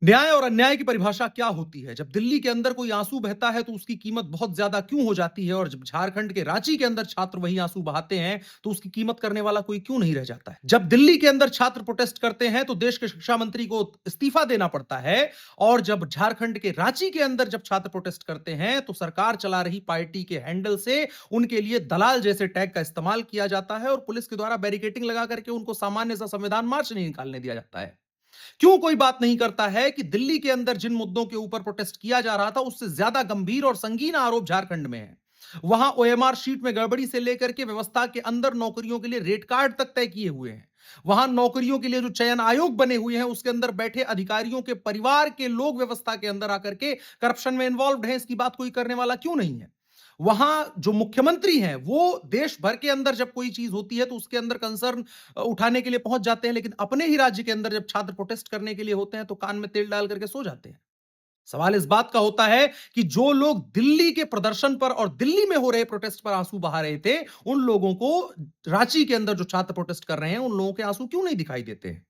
न्याय और अन्याय की परिभाषा क्या होती है? जब दिल्ली के अंदर कोई आंसू बहता है तो उसकी कीमत बहुत ज्यादा क्यों हो जाती है और जब झारखंड के रांची के अंदर छात्र वही आंसू बहाते हैं तो उसकी कीमत करने वाला कोई क्यों नहीं रह जाता है? जब दिल्ली के अंदर छात्र प्रोटेस्ट करते हैं तो देश के शिक्षा मंत्री को इस्तीफा देना पड़ता है और जब झारखंड के रांची के अंदर जब छात्र प्रोटेस्ट करते हैं तो सरकार चला रही पार्टी के हैंडल से उनके लिए दलाल जैसे टैग का इस्तेमाल किया जाता है और पुलिस के द्वारा बैरिकेटिंग लगा करके उनको सामान्य सा संविधान मार्च नहीं निकालने दिया जाता है। क्यों कोई बात नहीं करता है कि दिल्ली के अंदर जिन मुद्दों के ऊपर प्रोटेस्ट किया जा रहा था उससे ज्यादा गंभीर और संगीन आरोप झारखंड में है। वहां ओएमआर शीट में गड़बड़ी से लेकर के व्यवस्था के अंदर नौकरियों के लिए रेट कार्ड तक तय किए हुए हैं। वहां नौकरियों के लिए जो चयन आयोग बने हुए हैं उसके अंदर बैठे अधिकारियों के परिवार के लोग व्यवस्था के अंदर आकर के करप्शन में इन्वॉल्व हैं। इसकी बात कोई करने वाला क्यों नहीं है? वहां जो मुख्यमंत्री हैं वो देश भर के अंदर जब कोई चीज होती है तो उसके अंदर कंसर्न उठाने के लिए पहुंच जाते हैं, लेकिन अपने ही राज्य के अंदर जब छात्र प्रोटेस्ट करने के लिए होते हैं तो कान में तेल डाल करके सो जाते हैं। सवाल इस बात का होता है कि जो लोग दिल्ली के प्रदर्शन पर और दिल्ली में हो रहे प्रोटेस्ट पर आंसू बहा रहे थे, उन लोगों को रांची के अंदर जो छात्र प्रोटेस्ट कर रहे हैं उन लोगों के आंसू क्यों नहीं दिखाई देते हैं?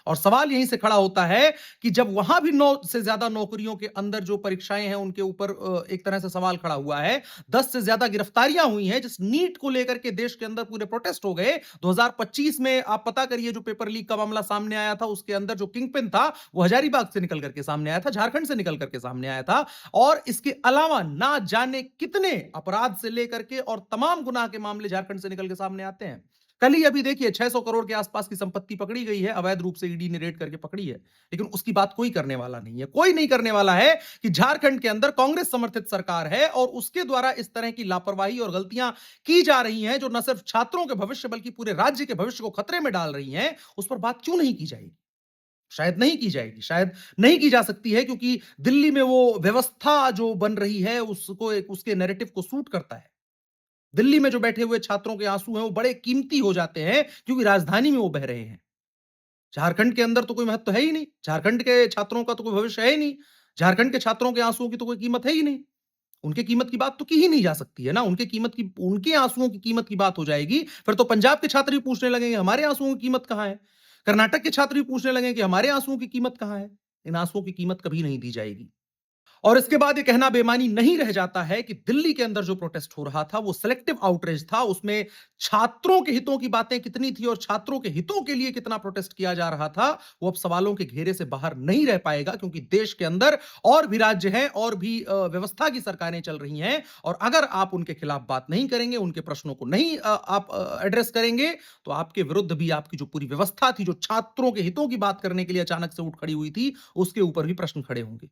और सवाल यहीं से खड़ा होता है कि जब वहां भी 9 से ज्यादा नौकरियों के अंदर जो परीक्षाएं हैं उनके ऊपर एक तरह से सवाल खड़ा हुआ है, 10 से ज्यादा गिरफ्तारियां हुई हैं, जिस नीट को लेकर के देश के अंदर पूरे प्रोटेस्ट हो गए। 2025 में आप पता करिए जो पेपर लीक का मामला सामने आया था उसके अंदर जो किंगपिन था वो हजारीबाग से निकल करके सामने आया था, झारखंड से निकल करके सामने आया था। और इसके अलावा ना जाने कितने अपराध से लेकर के और तमाम गुनाह के मामले झारखंड से निकल के सामने आते हैं। कल ही अभी देखिए 600 करोड़ के आसपास की संपत्ति पकड़ी गई है, अवैध रूप से ईडी ने रेड करके पकड़ी है। लेकिन उसकी बात कोई करने वाला नहीं है। कोई नहीं करने वाला है कि झारखंड के अंदर कांग्रेस समर्थित सरकार है और उसके द्वारा इस तरह की लापरवाही और गलतियां की जा रही हैं जो न सिर्फ छात्रों के भविष्य बल्कि पूरे राज्य के भविष्य को खतरे में डाल रही हैं। उस पर बात क्यों नहीं की जाएगी? शायद नहीं की जाएगी, शायद नहीं की जा सकती है क्योंकि दिल्ली में वो व्यवस्था जो बन रही है उसको एक उसके नैरेटिव को सूट करता है। दिल्ली में जो बैठे हुए छात्रों के आंसू हैं वो बड़े कीमती हो जाते हैं क्योंकि राजधानी में वो बह रहे हैं। झारखंड के अंदर तो कोई महत्व है ही नहीं, झारखंड के छात्रों का तो कोई भविष्य है ही नहीं, झारखंड के छात्रों के आंसुओं की तो कोई कीमत है ही नहीं। उनके कीमत की बात तो की ही नहीं जा सकती है ना। उनके आंसुओं की कीमत की बात हो जाएगी फिर तो पंजाब के छात्र भी पूछने लगेंगे हमारे आंसुओं की कीमत कहां है। कर्नाटक के छात्र भी पूछने लगेंगे कि हमारे आंसुओं की कीमत कहां है। इन आंसुओं की कीमत कभी नहीं दी जाएगी। और इसके बाद ये कहना बेईमानी नहीं रह जाता है कि दिल्ली के अंदर जो प्रोटेस्ट हो रहा था वो सिलेक्टिव आउटरीच था। उसमें छात्रों के हितों की बातें कितनी थी और छात्रों के हितों के लिए कितना प्रोटेस्ट किया जा रहा था वो अब सवालों के घेरे से बाहर नहीं रह पाएगा क्योंकि देश के अंदर और भी राज्य हैं और भी व्यवस्था की सरकारें चल रही हैं। और अगर आप उनके खिलाफ बात नहीं करेंगे, उनके प्रश्नों को नहीं आप एड्रेस करेंगे तो आपके विरुद्ध भी आपकी जो पूरी व्यवस्था थी जो छात्रों के हितों की बात करने के लिए अचानक से उठ खड़ी हुई थी उसके ऊपर भी प्रश्न खड़े होंगे।